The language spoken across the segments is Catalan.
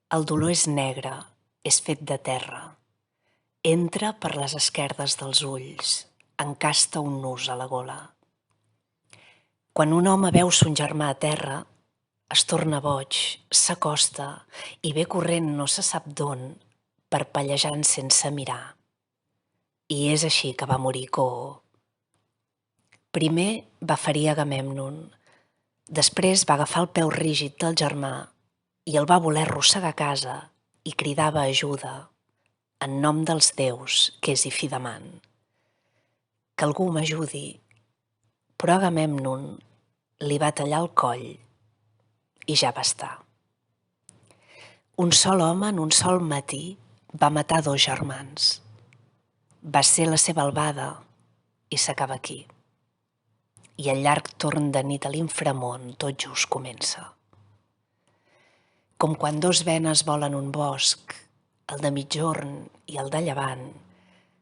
El dolor és negre, és fet de terra. Entra per les esquerdes dels ulls, encasta un nus a la gola. Quan un home veu son germà a terra, es torna boig, s'acosta i ve corrent no se sap d'on, parpellejant sense mirar. I és així que va morir Coo. Primer va ferir Agamèmnon, després va agafar el peu rígid del germà i el va voler arrossegar a casa i cridava ajuda, en nom dels déus que és i fi demant. Que algú m'ajudi, però Agamèmnon li va tallar el coll i ja va estar. Un sol home en un sol matí va matar 2 germans. Va ser la seva albada i s'acaba aquí. I el llarg torn de nit a l'inframón tot just comença. Com quan 2 venes volen un bosc, el de migjorn i el de llevant,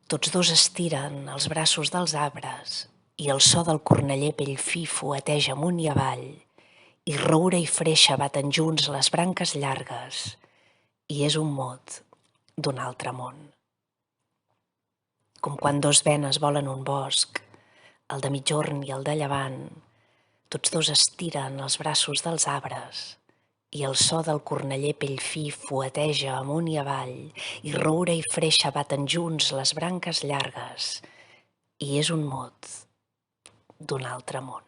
tots 2 estiren els braços dels arbres i el so del corneller pell fi fueteja amunt i avall i roure i freixa baten junts les branques llargues i és un mot d'un altre món. Com quan 2 venes volen un bosc, el de migjorn i el de llevant, tots 2 estiren els braços dels arbres i el so del corneller pell fi fueteja amunt i avall i roure i freixa baten junts les branques llargues i és un mot d'un altre món.